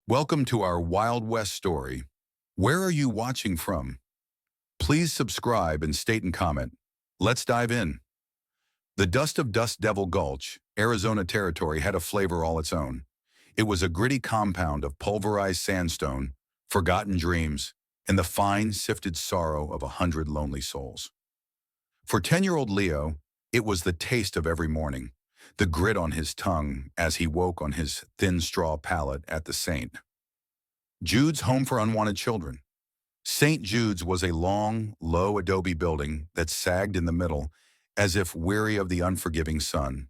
Welcome to our Wild West story. Where are you watching from? Please subscribe and state and comment. Let's dive in. The Dust of Dust Devil Gulch, Arizona Territory had a flavor all its own. It was a gritty compound of pulverized sandstone, forgotten dreams, and the fine, sifted sorrow of 100 lonely souls. For 10-year-old Leo, it was the taste of every morning, the grit on his tongue as he woke on his thin straw pallet at the St. Jude's Home for Unwanted Children. St. Jude's was a long, low adobe building that sagged in the middle as if weary of the unforgiving sun.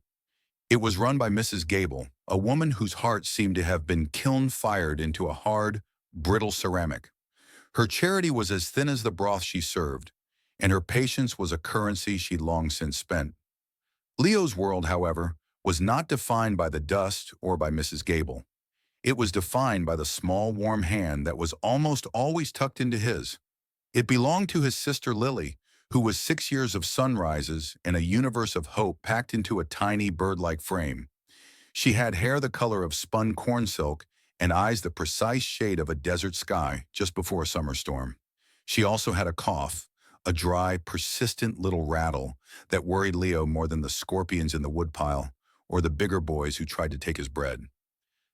It was run by Mrs. Gable, a woman whose heart seemed to have been kiln-fired into a hard, brittle ceramic. Her charity was as thin as the broth she served, and her patience was a currency she'd long since spent. Leo's world, however, was not defined by the dust or by Mrs. Gable. It was defined by the small, warm hand that was almost always tucked into his. It belonged to his sister Lily, who was 6 years of sunrises and a universe of hope packed into a tiny bird-like frame. She had hair the color of spun corn silk and eyes the precise shade of a desert sky just before a summer storm. She also had a cough, a dry, persistent little rattle that worried Leo more than the scorpions in the woodpile or the bigger boys who tried to take his bread.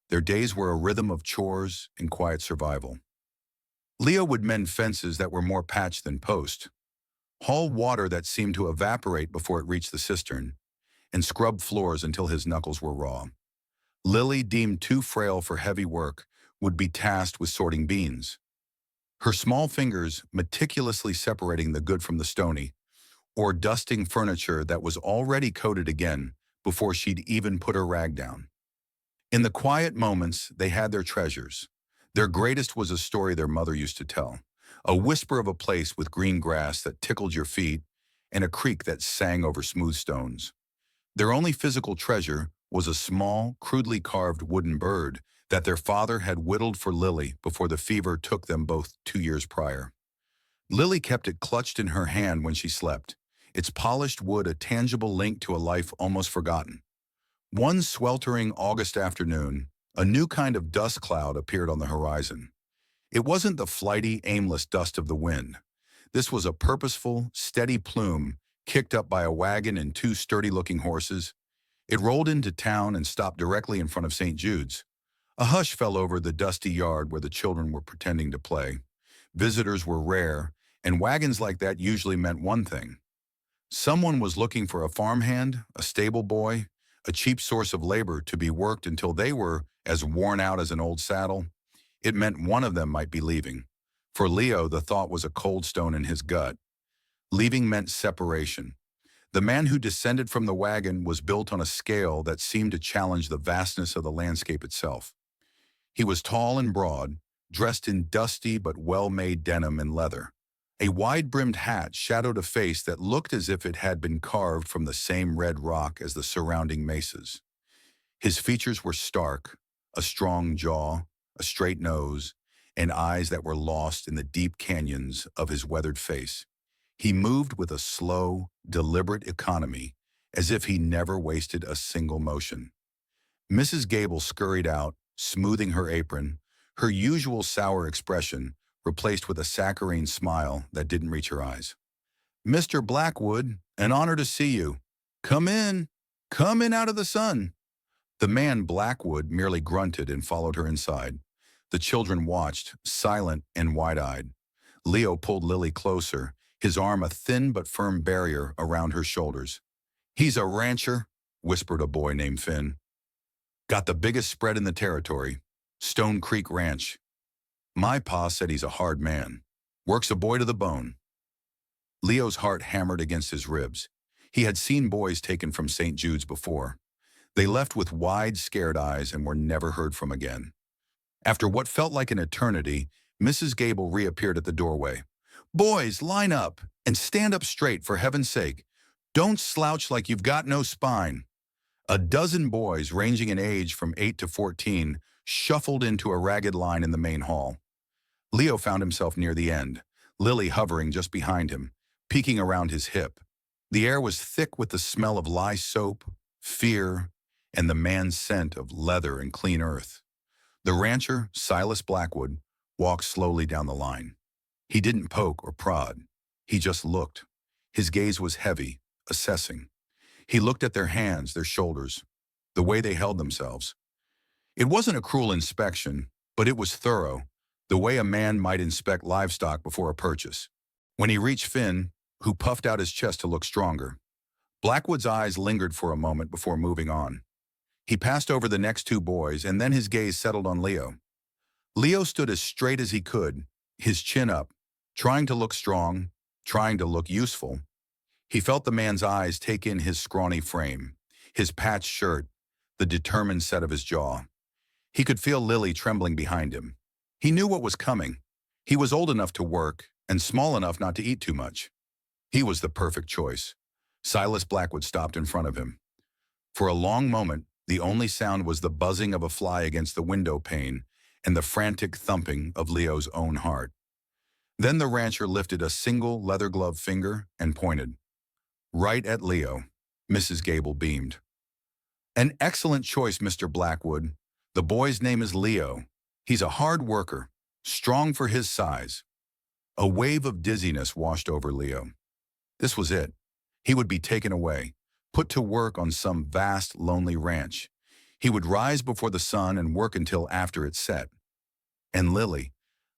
Their days were a rhythm of chores and quiet survival. Leo would mend fences that were more patch than post, haul water that seemed to evaporate before it reached the cistern, and scrub floors until his knuckles were raw. Lily, deemed too frail for heavy work, would be tasked with sorting beans, her small fingers meticulously separating the good from the stony, or dusting furniture that was already coated again before she'd even put her rag down. In the quiet moments, they had their treasures. Their greatest was a story their mother used to tell, a whisper of a place with green grass that tickled your feet and a creek that sang over smooth stones. Their only physical treasure was a small, crudely carved wooden bird that their father had whittled for Lily before the fever took them both 2 years prior. Lily kept it clutched in her hand when she slept, its polished wood a tangible link to a life almost forgotten. One sweltering August afternoon, a new kind of dust cloud appeared on the horizon. It wasn't the flighty, aimless dust of the wind. This was a purposeful, steady plume kicked up by a wagon and 2 sturdy-looking horses. It rolled into town and stopped directly in front of St. Jude's. A hush fell over the dusty yard where the children were pretending to play. Visitors were rare, and wagons like that usually meant one thing. Someone was looking for a farmhand, a stable boy, a cheap source of labor to be worked until they were as worn out as an old saddle. It meant one of them might be leaving. For Leo, the thought was a cold stone in his gut. Leaving meant separation. The man who descended from the wagon was built on a scale that seemed to challenge the vastness of the landscape itself. He was tall and broad, dressed in dusty but well-made denim and leather. A wide-brimmed hat shadowed a face that looked as if it had been carved from the same red rock as the surrounding mesas. His features were stark, a strong jaw, a straight nose, and eyes that were lost in the deep canyons of his weathered face. He moved with a slow, deliberate economy, as if he never wasted a single motion. Mrs. Gable scurried out, smoothing her apron, her usual sour expression replaced with a saccharine smile that didn't reach her eyes. "Mr. Blackwood, an honor to see you. Come in. Come in out of the sun." The man Blackwood merely grunted and followed her inside. The children watched, silent and wide-eyed. Leo pulled Lily closer, his arm a thin but firm barrier around her shoulders. "He's a rancher," whispered a boy named Finn. "Got the biggest spread in the territory. Stone Creek Ranch. My pa said he's a hard man. Works a boy to the bone." Leo's heart hammered against his ribs. He had seen boys taken from St. Jude's before. They left with wide, scared eyes and were never heard from again. After what felt like an eternity, Mrs. Gable reappeared at the doorway. "Boys, line up and stand up straight for heaven's sake. Don't slouch like you've got no spine." A dozen boys, ranging in age from 8 to 14, shuffled into a ragged line in the main hall. Leo found himself near the end, Lily hovering just behind him, peeking around his hip. The air was thick with the smell of lye soap, fear, and the man's scent of leather and clean earth. The rancher, Silas Blackwood, walked slowly down the line. He didn't poke or prod. He just looked. His gaze was heavy, assessing. He looked at their hands, their shoulders, the way they held themselves. It wasn't a cruel inspection, but it was thorough, the way a man might inspect livestock before a purchase. When he reached Finn, who puffed out his chest to look stronger, Blackwood's eyes lingered for a moment before moving on. He passed over the next two boys, and then his gaze settled on Leo. Leo stood as straight as he could, his chin up, trying to look strong, trying to look useful. He felt the man's eyes take in his scrawny frame, his patched shirt, the determined set of his jaw. He could feel Lily trembling behind him. He knew what was coming. He was old enough to work and small enough not to eat too much. He was the perfect choice. Silas Blackwood stopped in front of him. For a long moment, the only sound was the buzzing of a fly against the window pane and the frantic thumping of Leo's own heart. Then the rancher lifted a single leather-gloved finger and pointed. Right at Leo. Mrs. Gable beamed. An excellent choice, Mr. Blackwood. The boy's name is Leo. He's a hard worker, strong for his size. A wave of dizziness washed over Leo. This was it. He would be taken away, put to work on some vast, lonely ranch. He would rise before the sun and work until after it set. And Lily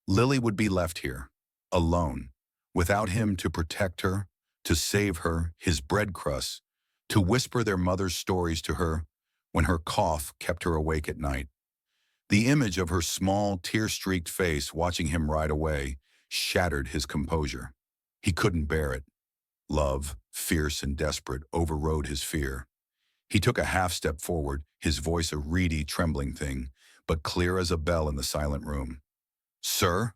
would be left here, alone, without him to protect her, to save her, his bread crusts, to whisper their mother's stories to her when her cough kept her awake at night. The image of her small, tear-streaked face watching him ride away shattered his composure. He couldn't bear it. Love, fierce and desperate, overrode his fear. He took a half-step forward, his voice a reedy, trembling thing, but clear as a bell in the silent room. Sir?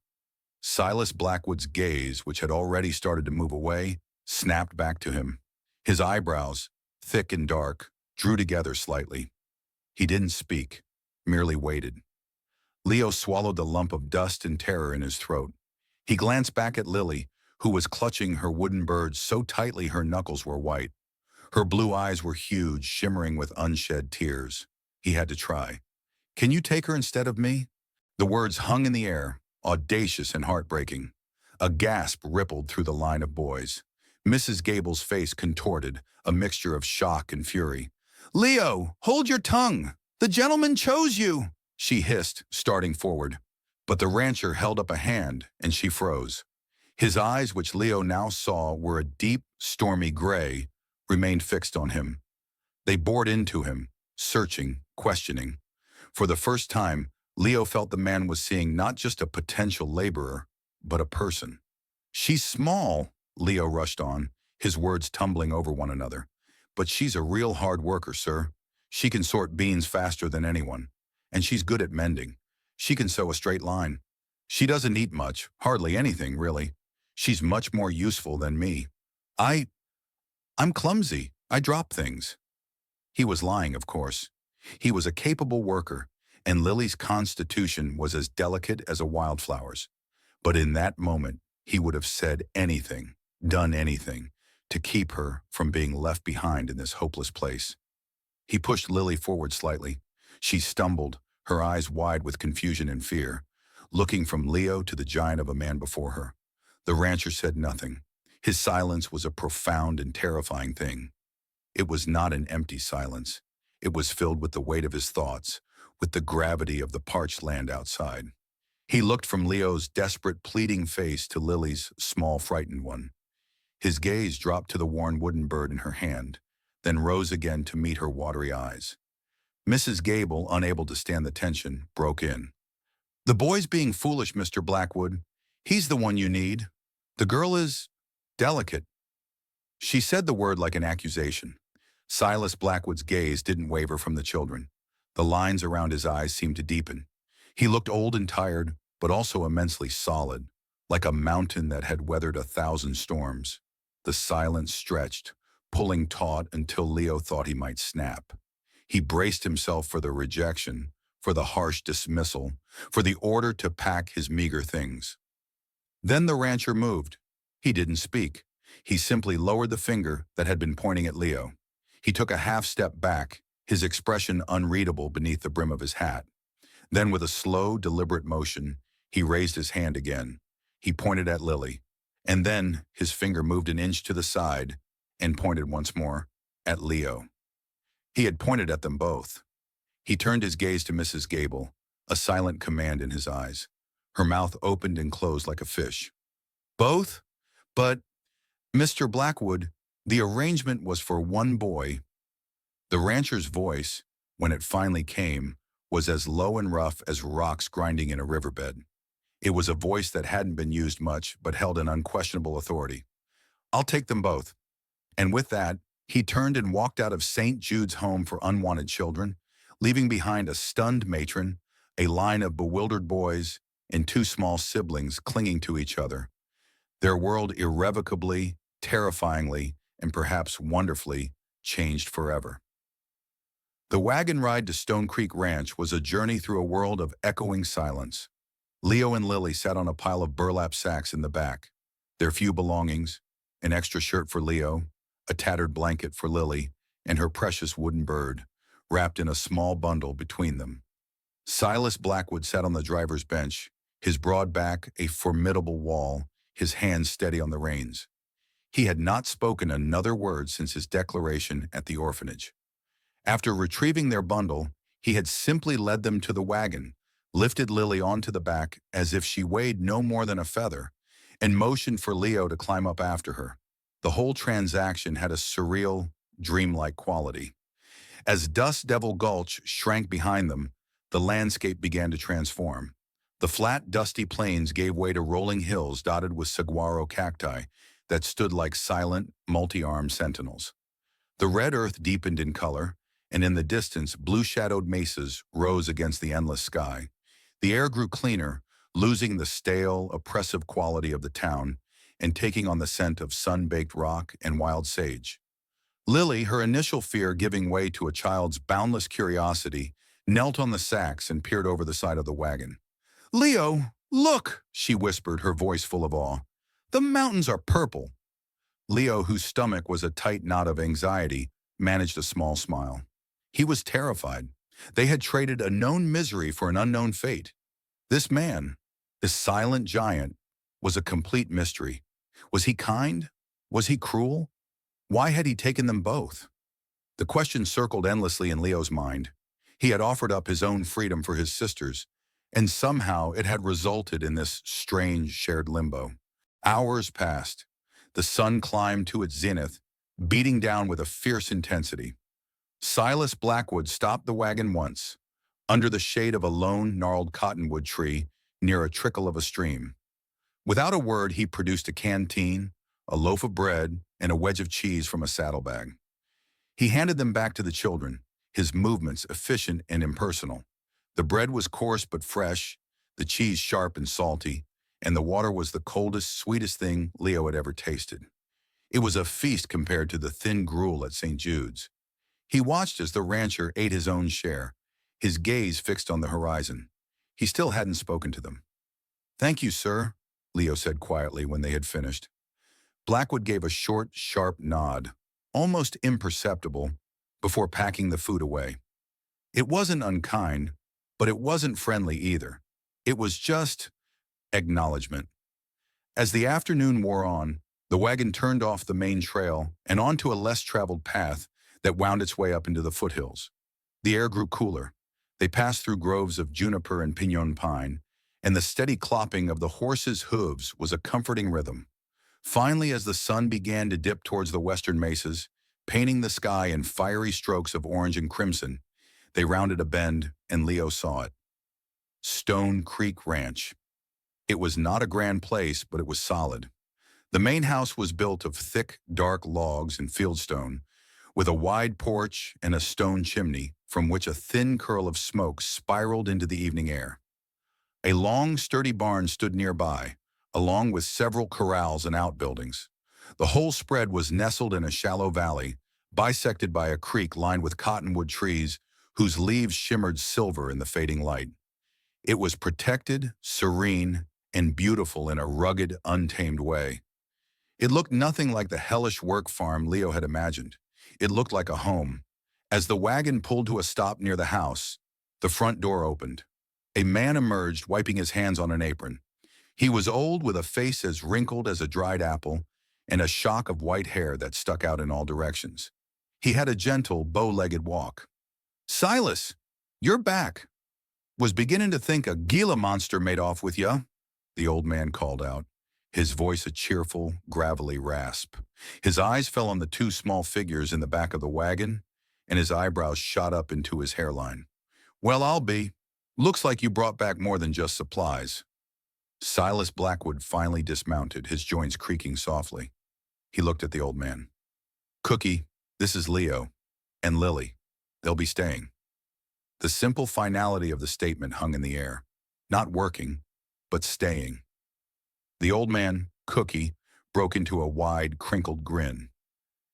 Silas Blackwood's gaze, which had already started to move away, snapped back to him. His eyebrows, thick and dark, drew together slightly. He didn't speak, merely waited. Leo swallowed the lump of dust and terror in his throat. He glanced back at Lily, who was clutching her wooden bird so tightly her knuckles were white. Her blue eyes were huge, shimmering with unshed tears. He had to try. Can you take her instead of me? The words hung in the air, audacious and heartbreaking. A gasp rippled through the line of boys. Mrs. Gable's face contorted, a mixture of shock and fury. Leo, hold your tongue! The gentleman chose you! She hissed, starting forward. But the rancher held up a hand, and she froze. His eyes, which Leo now saw were a deep, stormy gray, remained fixed on him. They bored into him, searching, questioning. For the first time, Leo felt the man was seeing not just a potential laborer, but a person. She's small, Leo rushed on, his words tumbling over one another. But she's a real hard worker, sir. She can sort beans faster than anyone. And she's good at mending. She can sew a straight line. She doesn't eat much, hardly anything, really. She's much more useful than me. I'm clumsy. I drop things. He was lying, of course. He was a capable worker, and Lily's constitution was as delicate as a wildflower's. But in that moment, he would have said anything, done anything, to keep her from being left behind in this hopeless place. He pushed Lily forward slightly. She stumbled, her eyes wide with confusion and fear, looking from Leo to the giant of a man before her. The rancher said nothing. His silence was a profound and terrifying thing. It was not an empty silence. It was filled with the weight of his thoughts, with the gravity of the parched land outside. He looked from Leo's desperate, pleading face to Lily's small, frightened one. His gaze dropped to the worn wooden bird in her hand, then rose again to meet her watery eyes. Mrs. Gable, unable to stand the tension, broke in. The boy's being foolish, Mr. Blackwood. He's the one you need. The girl is delicate. She said the word like an accusation. Silas Blackwood's gaze didn't waver from the children. The lines around his eyes seemed to deepen. He looked old and tired, but also immensely solid, like a mountain that had weathered 1,000 storms. The silence stretched, pulling taut until Leo thought he might snap. He braced himself for the rejection, for the harsh dismissal, for the order to pack his meager things. Then the rancher moved. He didn't speak. He simply lowered the finger that had been pointing at Leo. He took a half step back, his expression unreadable beneath the brim of his hat. Then with a slow, deliberate motion, he raised his hand again. He pointed at Lily, and then his finger moved an inch to the side and pointed once more at Leo. He had pointed at them both. He turned his gaze to Mrs. Gable, a silent command in his eyes. Her mouth opened and closed like a fish. Both? But, Mr. Blackwood, the arrangement was for one boy. The rancher's voice, when it finally came, was as low and rough as rocks grinding in a riverbed. It was a voice that hadn't been used much but held an unquestionable authority. I'll take them both. And with that, he turned and walked out of St. Jude's home for unwanted children, leaving behind a stunned matron, a line of bewildered boys, and two small siblings clinging to each other. Their world irrevocably, terrifyingly, and perhaps wonderfully changed forever. The wagon ride to Stone Creek Ranch was a journey through a world of echoing silence. Leo and Lily sat on a pile of burlap sacks in the back, their few belongings, an extra shirt for Leo, a tattered blanket for Lily, and her precious wooden bird, wrapped in a small bundle between them. Silas Blackwood sat on the driver's bench, his broad back a formidable wall, his hands steady on the reins. He had not spoken another word since his declaration at the orphanage. After retrieving their bundle, he had simply led them to the wagon, lifted Lily onto the back as if she weighed no more than a feather, and motioned for Leo to climb up after her. The whole transaction had a surreal, dreamlike quality. As Dust Devil Gulch shrank behind them, the landscape began to transform. The flat, dusty plains gave way to rolling hills dotted with saguaro cacti that stood like silent, multi-armed sentinels. The red earth deepened in color, and in the distance, blue-shadowed mesas rose against the endless sky. The air grew cleaner, losing the stale, oppressive quality of the town and taking on the scent of sun-baked rock and wild sage. Lily, her initial fear giving way to a child's boundless curiosity, knelt on the sacks and peered over the side of the wagon. "Leo, look," she whispered, her voice full of awe. "The mountains are purple." Leo, whose stomach was a tight knot of anxiety, managed a small smile. He was terrified. They had traded a known misery for an unknown fate. This man, this silent giant, was a complete mystery. Was he kind? Was he cruel? Why had he taken them both? The question circled endlessly in Leo's mind. He had offered up his own freedom for his sisters, and somehow it had resulted in this strange shared limbo. Hours passed. The sun climbed to its zenith, beating down with a fierce intensity. Silas Blackwood stopped the wagon once, under the shade of a lone, gnarled cottonwood tree near a trickle of a stream. Without a word, he produced a canteen, a loaf of bread, and a wedge of cheese from a saddlebag. He handed them back to the children, his movements efficient and impersonal. The bread was coarse but fresh, the cheese sharp and salty, and the water was the coldest, sweetest thing Leo had ever tasted. It was a feast compared to the thin gruel at St. Jude's. He watched as the rancher ate his own share, his gaze fixed on the horizon. He still hadn't spoken to them. "Thank you, sir," Leo said quietly when they had finished. Blackwood gave a short, sharp nod, almost imperceptible, before packing the food away. It wasn't unkind, but it wasn't friendly either. It was just acknowledgement. As the afternoon wore on, the wagon turned off the main trail and onto a less traveled path that wound its way up into the foothills. The air grew cooler. They passed through groves of juniper and pinon pine, and the steady clopping of the horses' hooves was a comforting rhythm. Finally, as the sun began to dip towards the western mesas, painting the sky in fiery strokes of orange and crimson, they rounded a bend, and Leo saw it. Stone Creek Ranch. It was not a grand place, but it was solid. The main house was built of thick, dark logs and fieldstone, with a wide porch and a stone chimney from which a thin curl of smoke spiraled into the evening air. A long, sturdy barn stood nearby, along with several corrals and outbuildings. The whole spread was nestled in a shallow valley, bisected by a creek lined with cottonwood trees whose leaves shimmered silver in the fading light. It was protected, serene, and beautiful in a rugged, untamed way. It looked nothing like the hellish work farm Leo had imagined. It looked like a home. As the wagon pulled to a stop near the house, the front door opened. A man emerged, wiping his hands on an apron. He was old, with a face as wrinkled as a dried apple and a shock of white hair that stuck out in all directions. He had a gentle, bow-legged walk. "Silas, you're back. Was beginning to think a Gila monster made off with ya," the old man called out, his voice a cheerful, gravelly rasp. His eyes fell on the two small figures in the back of the wagon, and his eyebrows shot up into his hairline. "Well, I'll be. Looks like you brought back more than just supplies." Silas Blackwood finally dismounted, his joints creaking softly. He looked at the old man. "Cookie, this is Leo. And Lily. They'll be staying." The simple finality of the statement hung in the air. Not working, but staying. The old man, Cookie, broke into a wide, crinkled grin.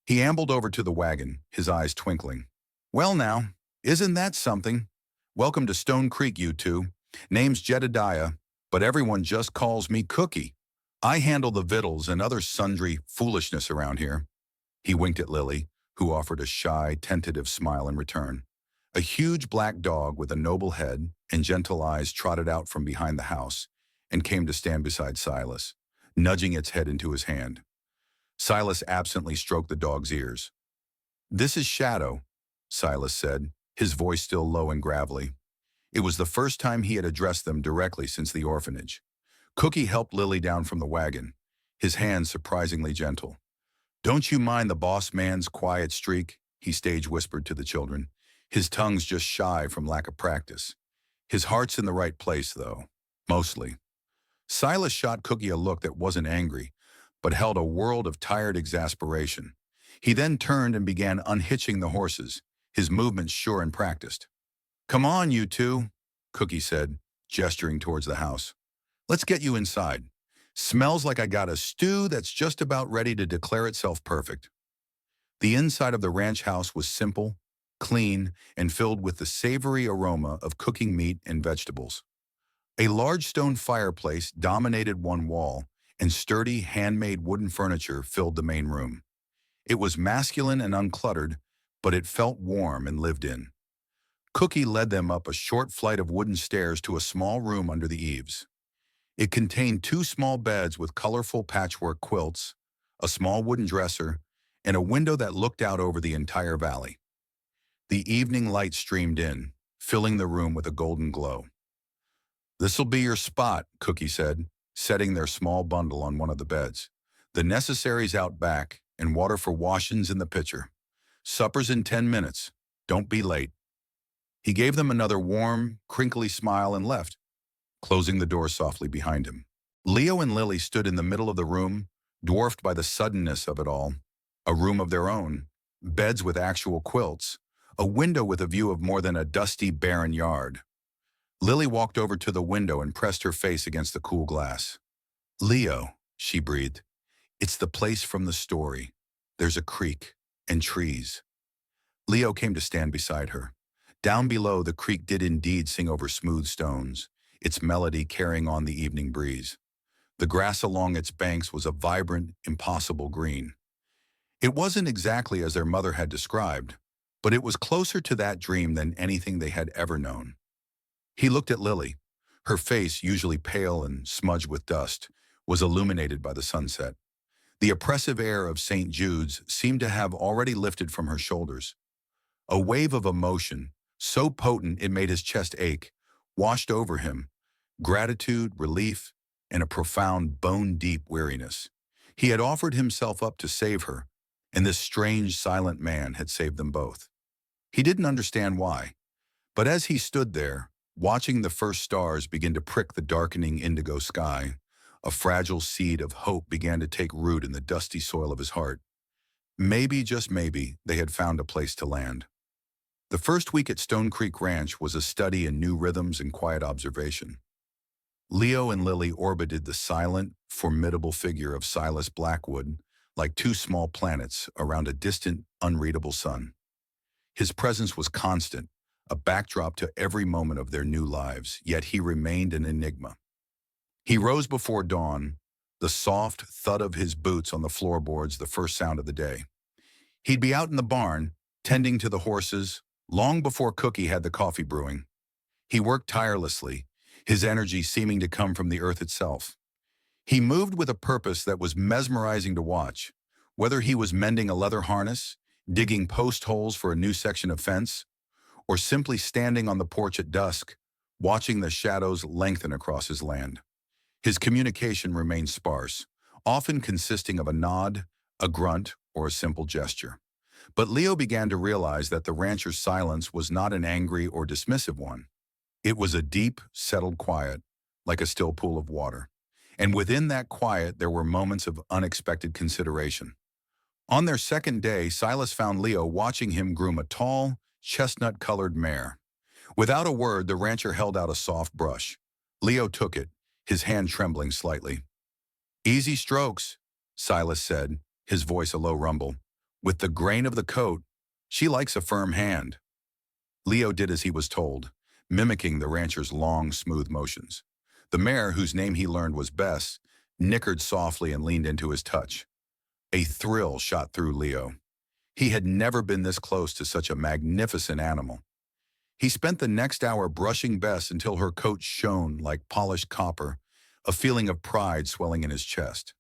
He ambled over to the wagon, his eyes twinkling. "Well now, isn't that something? Welcome to Stone Creek, you two. Name's Jedediah, but everyone just calls me Cookie. I handle the victuals and other sundry foolishness around here." He winked at Lily, who offered a shy, tentative smile in return. A huge black dog with a noble head and gentle eyes trotted out from behind the house and came to stand beside Silas, nudging its head into his hand. Silas absently stroked the dog's ears. "This is Shadow," Silas said, his voice still low and gravelly. It was the first time he had addressed them directly since the orphanage. Cookie helped Lily down from the wagon, his hands surprisingly gentle. "Don't you mind the boss man's quiet streak," he stage whispered to the children. His tongue's just shy from lack of practice. His heart's in the right place, though. Mostly. Silas shot Cookie a look that wasn't angry, but held a world of tired exasperation. He then turned and began unhitching the horses, his movements sure and practiced. "Come on, you two," Cookie said, gesturing towards the house. "Let's get you inside. Smells like I got a stew that's just about ready to declare itself perfect." The inside of the ranch house was simple, clean, and filled with the savory aroma of cooking meat and vegetables. A large stone fireplace dominated one wall, and sturdy, handmade wooden furniture filled the main room. It was masculine and uncluttered, but it felt warm and lived in. Cookie led them up a short flight of wooden stairs to a small room under the eaves. It contained two small beds with colorful patchwork quilts, a small wooden dresser, and a window that looked out over the entire valley. The evening light streamed in, filling the room with a golden glow. "This'll be your spot," Cookie said, setting their small bundle on one of the beds. "The necessaries out back, and water for washings in the pitcher. Supper's in 10 minutes. Don't be late." He gave them another warm, crinkly smile and left, closing the door softly behind him. Leo and Lily stood in the middle of the room, dwarfed by the suddenness of it all. A room of their own, beds with actual quilts, a window with a view of more than a dusty, barren yard. Lily walked over to the window and pressed her face against the cool glass. "Leo," she breathed, "it's the place from the story. There's a creek and trees." Leo came to stand beside her. Down below, the creek did indeed sing over smooth stones, its melody carrying on the evening breeze. The grass along its banks was a vibrant, impossible green. It wasn't exactly as their mother had described, but it was closer to that dream than anything they had ever known. He looked at Lily. Her face, usually pale and smudged with dust, was illuminated by the sunset. The oppressive air of St. Jude's seemed to have already lifted from her shoulders. A wave of emotion, so potent it made his chest ache, washed over him. Gratitude, relief, and a profound, bone-deep weariness. He had offered himself up to save her, and this strange, silent man had saved them both. He didn't understand why, but as he stood there, watching the first stars begin to prick the darkening indigo sky, a fragile seed of hope began to take root in the dusty soil of his heart. Maybe, just maybe, they had found a place to land. The first week at Stone Creek Ranch was a study in new rhythms and quiet observation. Leo and Lily orbited the silent, formidable figure of Silas Blackwood like two small planets around a distant, unreadable sun. His presence was constant, a backdrop to every moment of their new lives, yet he remained an enigma. He rose before dawn, the soft thud of his boots on the floorboards the first sound of the day. He'd be out in the barn, tending to the horses, long before Cookie had the coffee brewing. He worked tirelessly, his energy seeming to come from the earth itself. He moved with a purpose that was mesmerizing to watch, whether he was mending a leather harness, digging post holes for a new section of fence, or simply standing on the porch at dusk, watching the shadows lengthen across his land. His communication remained sparse, often consisting of a nod, a grunt, or a simple gesture. But Leo began to realize that the rancher's silence was not an angry or dismissive one. It was a deep, settled quiet, like a still pool of water. And within that quiet, there were moments of unexpected consideration. On their second day, Silas found Leo watching him groom a tall, chestnut-colored mare. Without a word, the rancher held out a soft brush. Leo took it, his hand trembling slightly. "Easy strokes," Silas said, his voice a low rumble. "With the grain of the coat, she likes a firm hand." Leo did as he was told, mimicking the rancher's long, smooth motions. The mare, whose name he learned was Bess, nickered softly and leaned into his touch. A thrill shot through Leo. He had never been this close to such a magnificent animal. He spent the next hour brushing Bess until her coat shone like polished copper, a feeling of pride swelling in his chest.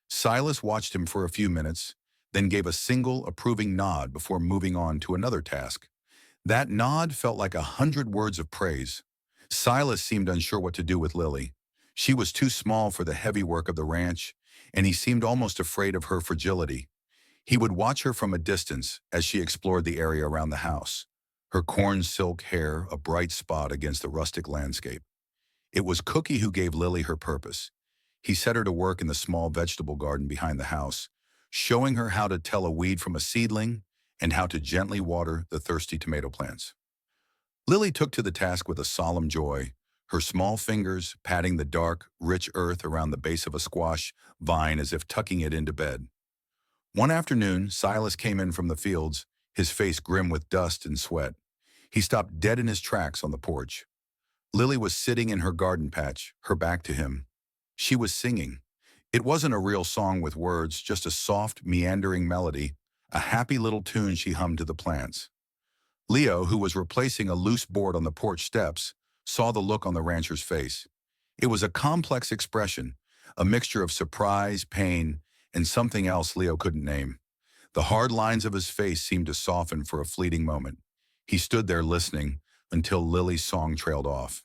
Silas watched him for a few minutes, then gave a single approving nod before moving on to another task. That nod felt like 100 words of praise. Silas seemed unsure what to do with Lily. She was too small for the heavy work of the ranch, and he seemed almost afraid of her fragility. He would watch her from a distance as she explored the area around the house, her corn silk hair a bright spot against the rustic landscape. It was Cookie who gave Lily her purpose. He set her to work in the small vegetable garden behind the house, showing her how to tell a weed from a seedling and how to gently water the thirsty tomato plants. Lily took to the task with a solemn joy, her small fingers patting the dark, rich earth around the base of a squash vine as if tucking it into bed. One afternoon, Silas came in from the fields, his face grim with dust and sweat. He stopped dead in his tracks on the porch. Lily was sitting in her garden patch, her back to him. She was singing. It wasn't a real song with words, just a soft, meandering melody, a happy little tune she hummed to the plants. Leo, who was replacing a loose board on the porch steps, saw the look on the rancher's face. It was a complex expression, a mixture of surprise, pain, and something else Leo couldn't name. The hard lines of his face seemed to soften for a fleeting moment. He stood there listening until Lily's song trailed off.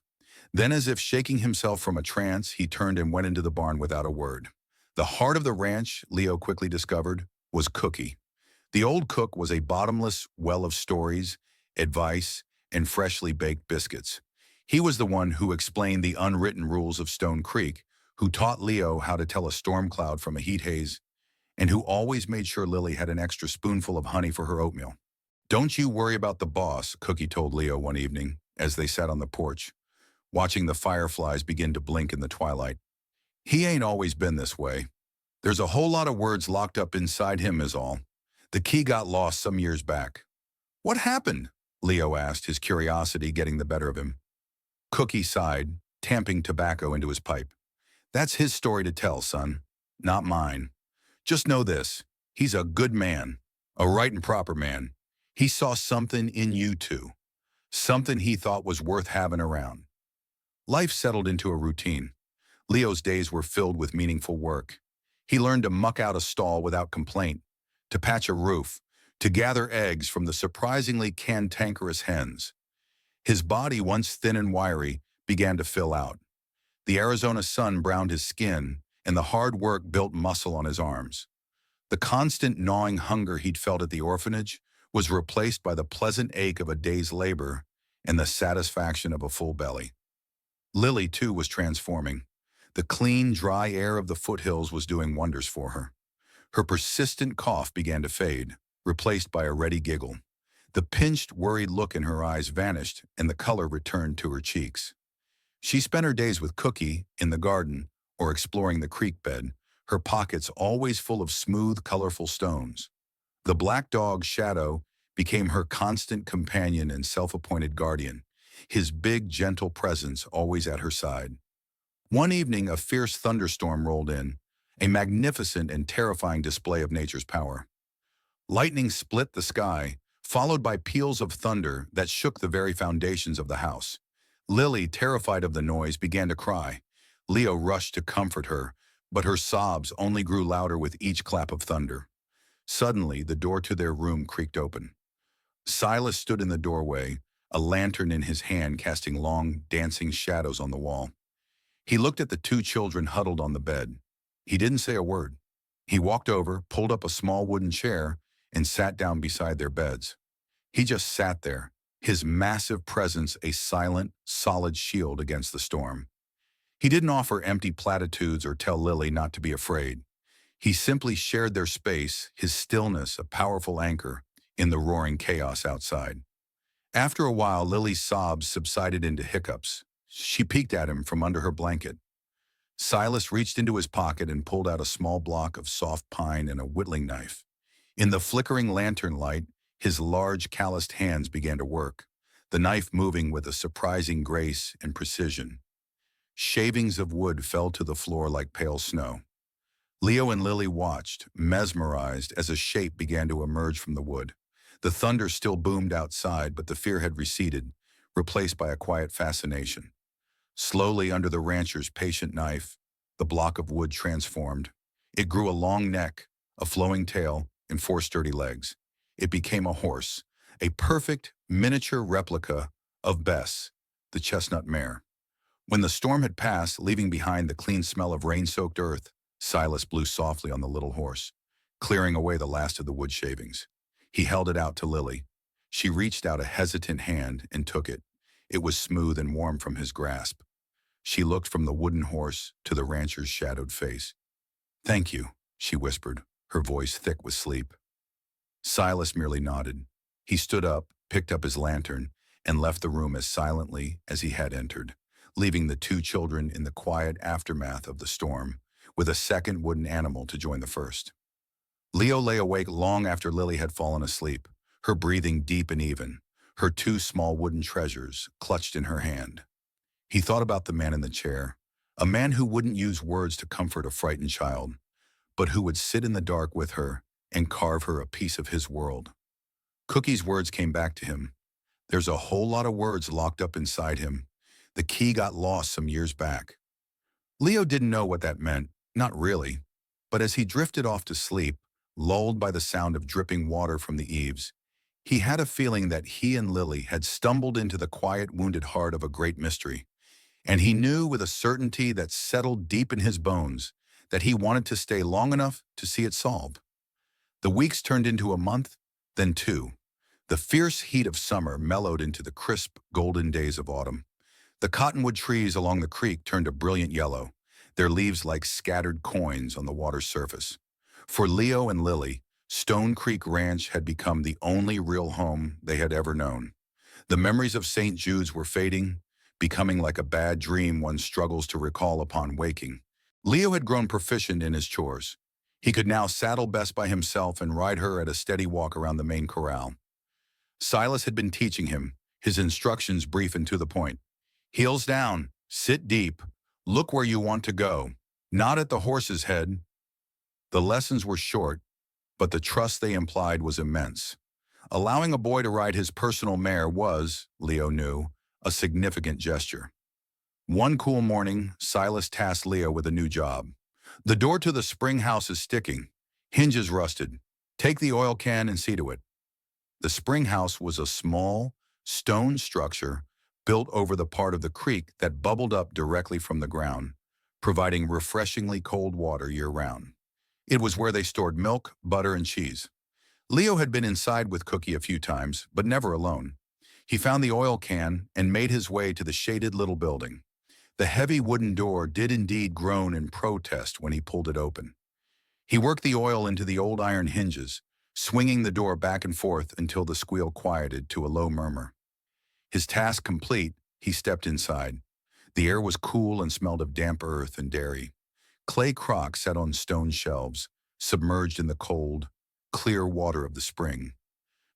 Then, as if shaking himself from a trance, he turned and went into the barn without a word. The heart of the ranch, Leo quickly discovered, was Cookie. The old cook was a bottomless well of stories, advice, and freshly baked biscuits. He was the one who explained the unwritten rules of Stone Creek, who taught Leo how to tell a storm cloud from a heat haze, and who always made sure Lily had an extra spoonful of honey for her oatmeal. "Don't you worry about the boss," Cookie told Leo one evening, as they sat on the porch, watching the fireflies begin to blink in the twilight. "He ain't always been this way. There's a whole lot of words locked up inside him is all. The key got lost some years back." "What happened?" Leo asked, his curiosity getting the better of him. Cookie sighed, tamping tobacco into his pipe. "That's his story to tell, son, not mine. Just know this, he's a good man, a right and proper man. He saw something in you too, something he thought was worth having around." Life settled into a routine. Leo's days were filled with meaningful work. He learned to muck out a stall without complaint, to patch a roof, to gather eggs from the surprisingly cantankerous hens. His body, once thin and wiry, began to fill out. The Arizona sun browned his skin, and the hard work built muscle on his arms. The constant gnawing hunger he'd felt at the orphanage was replaced by the pleasant ache of a day's labor and the satisfaction of a full belly. Lily, too, was transforming. The clean, dry air of the foothills was doing wonders for her. Her persistent cough began to fade, replaced by a ready giggle. The pinched, worried look in her eyes vanished, and the color returned to her cheeks. She spent her days with Cookie, in the garden, or exploring the creek bed, her pockets always full of smooth, colorful stones. The black dog, Shadow, became her constant companion and self-appointed guardian, his big, gentle presence always at her side. One evening, a fierce thunderstorm rolled in, a magnificent and terrifying display of nature's power. Lightning split the sky, followed by peals of thunder that shook the very foundations of the house. Lily, terrified of the noise, began to cry. Leo rushed to comfort her, but her sobs only grew louder with each clap of thunder. Suddenly, the door to their room creaked open. Silas stood in the doorway, a lantern in his hand casting long, dancing shadows on the wall. He looked at the two children huddled on the bed. He didn't say a word. He walked over, pulled up a small wooden chair, and sat down beside their beds. He just sat there, his massive presence a silent, solid shield against the storm. He didn't offer empty platitudes or tell Lily not to be afraid. He simply shared their space, his stillness a powerful anchor in the roaring chaos outside. After a while, Lily's sobs subsided into hiccups. She peeked at him from under her blanket. Silas reached into his pocket and pulled out a small block of soft pine and a whittling knife. In the flickering lantern light, his large, calloused hands began to work, the knife moving with a surprising grace and precision. Shavings of wood fell to the floor like pale snow. Leo and Lily watched, mesmerized, as a shape began to emerge from the wood. The thunder still boomed outside, but the fear had receded, replaced by a quiet fascination. Slowly, under the rancher's patient knife, the block of wood transformed. It grew a long neck, a flowing tail, and four sturdy legs. It became a horse, a perfect miniature replica of Bess, the chestnut mare. When the storm had passed, leaving behind the clean smell of rain-soaked earth, Silas blew softly on the little horse, clearing away the last of the wood shavings. He held it out to Lily. She reached out a hesitant hand and took it. It was smooth and warm from his grasp. She looked from the wooden horse to the rancher's shadowed face. "Thank you," she whispered, her voice thick with sleep. Silas merely nodded. He stood up, picked up his lantern, and left the room as silently as he had entered, leaving the two children in the quiet aftermath of the storm, with a second wooden animal to join the first. Leo lay awake long after Lily had fallen asleep, her breathing deep and even, her two small wooden treasures clutched in her hand. He thought about the man in the chair, a man who wouldn't use words to comfort a frightened child, but who would sit in the dark with her and carve her a piece of his world. Cookie's words came back to him. There's a whole lot of words locked up inside him. The key got lost some years back. Leo didn't know what that meant, not really, but as he drifted off to sleep, lulled by the sound of dripping water from the eaves, he had a feeling that he and Lily had stumbled into the quiet, wounded heart of a great mystery, and he knew with a certainty that settled deep in his bones that he wanted to stay long enough to see it solved. The weeks turned into a month, then two. The fierce heat of summer mellowed into the crisp, golden days of autumn. The cottonwood trees along the creek turned a brilliant yellow, their leaves like scattered coins on the water's surface. For Leo and Lily, Stone Creek Ranch had become the only real home they had ever known. The memories of St. Jude's were fading, becoming like a bad dream one struggles to recall upon waking. Leo had grown proficient in his chores. He could now saddle Bess by himself and ride her at a steady walk around the main corral. Silas had been teaching him, his instructions brief and to the point. Heels down, sit deep, look where you want to go, not at the horse's head. The lessons were short, but the trust they implied was immense. Allowing a boy to ride his personal mare was, Leo knew, a significant gesture. One cool morning, Silas tasked Leo with a new job. The door to the spring house is sticking. Hinges rusted. Take the oil can and see to it. The spring house was a small, stone structure built over the part of the creek that bubbled up directly from the ground, providing refreshingly cold water year-round. It was where they stored milk, butter, and cheese. Leo had been inside with Cookie a few times, but never alone. He found the oil can and made his way to the shaded little building. The heavy wooden door did indeed groan in protest when he pulled it open. He worked the oil into the old iron hinges, swinging the door back and forth until the squeal quieted to a low murmur. His task complete, he stepped inside. The air was cool and smelled of damp earth and dairy. Clay crocks sat on stone shelves, submerged in the cold, clear water of the spring.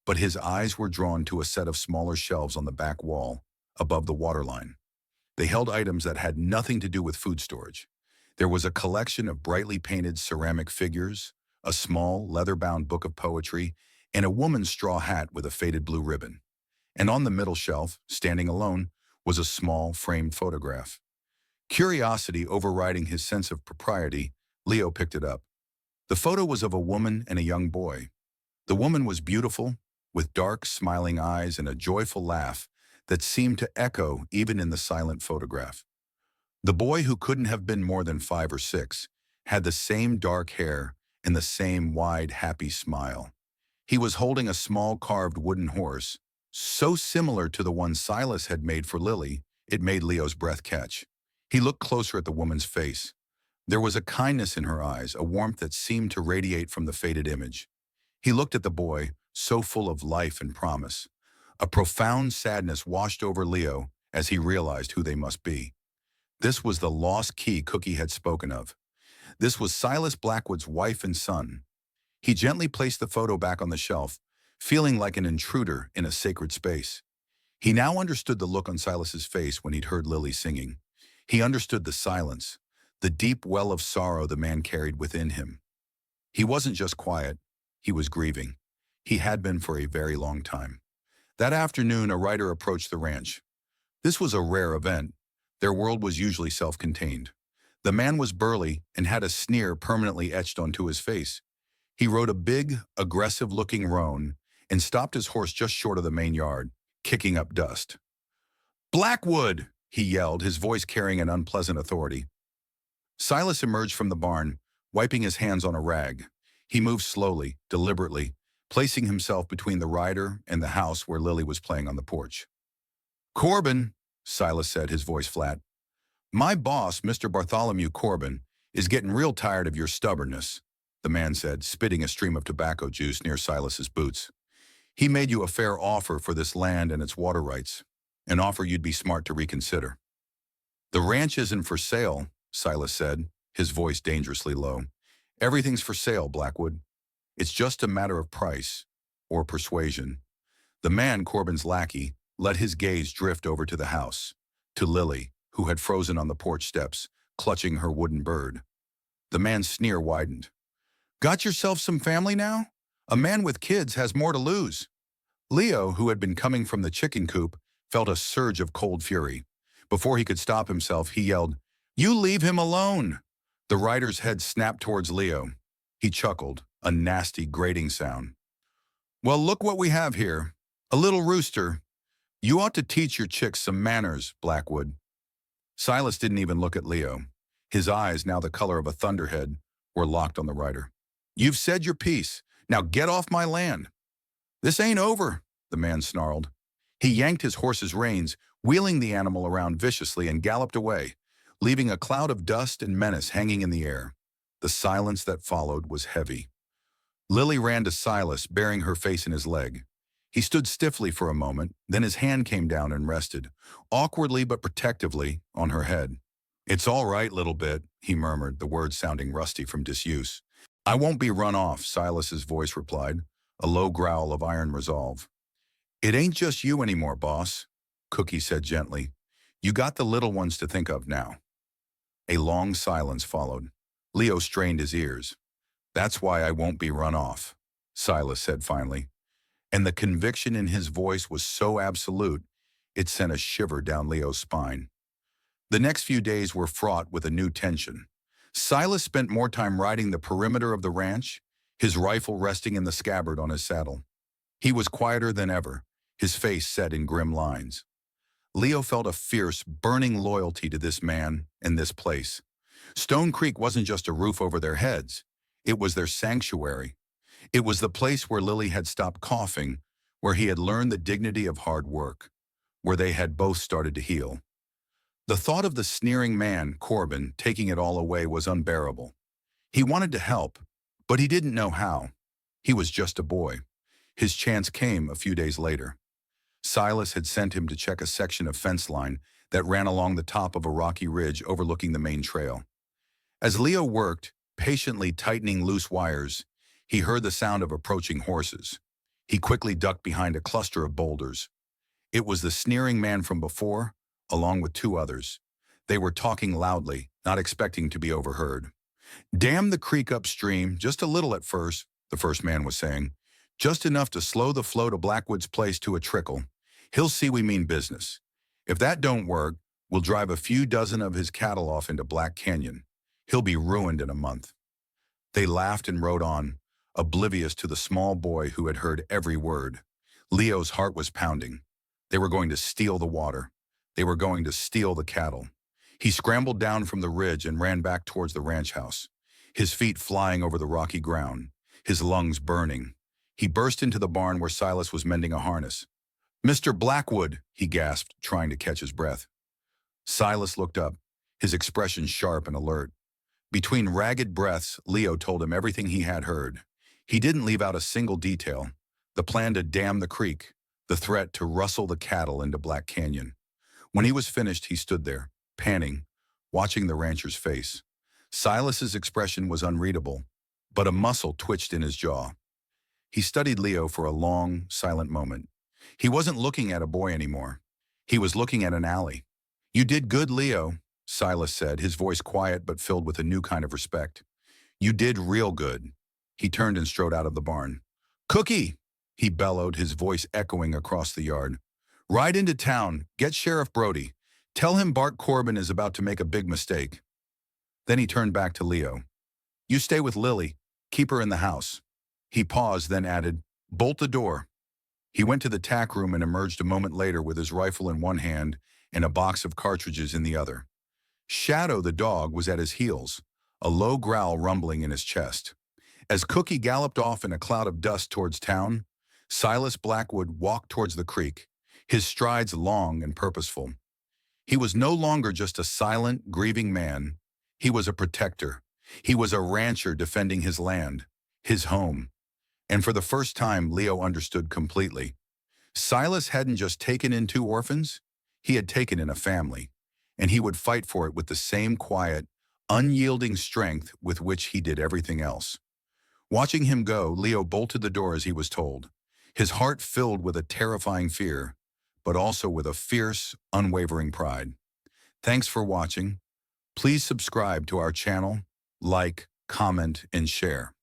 But his eyes were drawn to a set of smaller shelves on the back wall, above the waterline. They held items that had nothing to do with food storage. There was a collection of brightly painted ceramic figures, a small, leather-bound book of poetry, and a woman's straw hat with a faded blue ribbon. And on the middle shelf, standing alone, was a small, framed photograph. Curiosity overriding his sense of propriety, Leo picked it up. The photo was of a woman and a young boy. The woman was beautiful, with dark, smiling eyes and a joyful laugh that seemed to echo even in the silent photograph. The boy, who couldn't have been more than 5 or 6, had the same dark hair and the same wide, happy smile. He was holding a small carved wooden horse, so similar to the one Silas had made for Lily, it made Leo's breath catch. He looked closer at the woman's face. There was a kindness in her eyes, a warmth that seemed to radiate from the faded image. He looked at the boy, so full of life and promise. A profound sadness washed over Leo as he realized who they must be. This was the lost key Cookie had spoken of. This was Silas Blackwood's wife and son. He gently placed the photo back on the shelf, feeling like an intruder in a sacred space. He now understood the look on Silas's face when he'd heard Lily singing. He understood the silence, the deep well of sorrow the man carried within him. He wasn't just quiet, he was grieving. He had been for a very long time. That afternoon, a writer approached the ranch. This was a rare event. Their world was usually self-contained. The man was burly and had a sneer permanently etched onto his face. He rode a big, aggressive-looking roan and stopped his horse just short of the main yard, kicking up dust. "Blackwood!" he yelled, his voice carrying an unpleasant authority. Silas emerged from the barn, wiping his hands on a rag. He moved slowly, deliberately, placing himself between the rider and the house where Lily was playing on the porch. "Corbin," Silas said, his voice flat. "My boss, Mr. Bartholomew Corbin, is getting real tired of your stubbornness," the man said, spitting a stream of tobacco juice near Silas's boots. "He made you a fair offer for this land and its water rights, an offer you'd be smart to reconsider." "The ranch isn't for sale," Silas said, his voice dangerously low. "Everything's for sale, Blackwood. It's just a matter of price, or persuasion." The man, Corbin's lackey, let his gaze drift over to the house, to Lily, who had frozen on the porch steps, clutching her wooden bird. The man's sneer widened. "Got yourself some family now? A man with kids has more to lose." Leo, who had been coming from the chicken coop, felt a surge of cold fury. Before he could stop himself, he yelled, "You leave him alone!" The rider's head snapped towards Leo. He chuckled, a nasty, grating sound. "Well, look what we have here. A little rooster. You ought to teach your chicks some manners, Blackwood." Silas didn't even look at Leo. His eyes, now the color of a thunderhead, were locked on the rider. "You've said your piece. Now get off my land." "This ain't over," the man snarled. He yanked his horse's reins, wheeling the animal around viciously, and galloped away, leaving a cloud of dust and menace hanging in the air. The silence that followed was heavy. Lily ran to Silas, bearing her face in his leg. He stood stiffly for a moment, then his hand came down and rested, awkwardly but protectively, on her head. "It's all right, little bit," he murmured, the words sounding rusty from disuse. "I won't be run off," Silas's voice replied, a low growl of iron resolve. "It ain't just you anymore, boss," Cookie said gently. "You got the little ones to think of now." A long silence followed. Leo strained his ears. "That's why I won't be run off," Silas said finally. And the conviction in his voice was so absolute, it sent a shiver down Leo's spine. The next few days were fraught with a new tension. Silas spent more time riding the perimeter of the ranch, his rifle resting in the scabbard on his saddle. He was quieter than ever, his face set in grim lines. Leo felt a fierce, burning loyalty to this man and this place. Stone Creek wasn't just a roof over their heads. It was their sanctuary. It was the place where Lily had stopped coughing, where he had learned the dignity of hard work, where they had both started to heal. The thought of the sneering man, Corbin, taking it all away was unbearable. He wanted to help, but he didn't know how. He was just a boy. His chance came a few days later. Silas had sent him to check a section of fence line that ran along the top of a rocky ridge overlooking the main trail. As Leo worked, patiently tightening loose wires, he heard the sound of approaching horses. He quickly ducked behind a cluster of boulders. It was the sneering man from before, along with two others. They were talking loudly, not expecting to be overheard. "Dam the creek upstream, just a little at first," the first man was saying. "Just enough to slow the flow to Blackwood's place to a trickle. He'll see we mean business. If that don't work, we'll drive a few dozen of his cattle off into Black Canyon. He'll be ruined in a month." They laughed and rode on, oblivious to the small boy who had heard every word. Leo's heart was pounding. They were going to steal the water. They were going to steal the cattle. He scrambled down from the ridge and ran back towards the ranch house, his feet flying over the rocky ground, his lungs burning. He burst into the barn where Silas was mending a harness. "Mr. Blackwood," he gasped, trying to catch his breath. Silas looked up, his expression sharp and alert. Between ragged breaths, Leo told him everything he had heard. He didn't leave out a single detail: the plan to dam the creek, the threat to rustle the cattle into Black Canyon. When he was finished, he stood there, panting, watching the rancher's face. Silas's expression was unreadable, but a muscle twitched in his jaw. He studied Leo for a long, silent moment. He wasn't looking at a boy anymore. He was looking at an alley. "You did good, Leo," Silas said, his voice quiet but filled with a new kind of respect. "You did real good." He turned and strode out of the barn. "Cookie!" he bellowed, his voice echoing across the yard. "Ride into town, get Sheriff Brody. Tell him Bart Corbin is about to make a big mistake." Then he turned back to Leo. "You stay with Lily. Keep her in the house." He paused, then added, "Bolt the door." He went to the tack room and emerged a moment later with his rifle in one hand and a box of cartridges in the other. Shadow, the dog, was at his heels, a low growl rumbling in his chest. As Cookie galloped off in a cloud of dust towards town, Silas Blackwood walked towards the creek, his strides long and purposeful. He was no longer just a silent, grieving man. He was a protector. He was a rancher defending his land, his home. And for the first time, Leo understood completely. Silas hadn't just taken in 2 orphans, he had taken in a family, and he would fight for it with the same quiet, unyielding strength with which he did everything else. Watching him go, Leo bolted the door as he was told, his heart filled with a terrifying fear, but also with a fierce, unwavering pride. Thanks for watching. Please subscribe to our channel, like, comment, and share.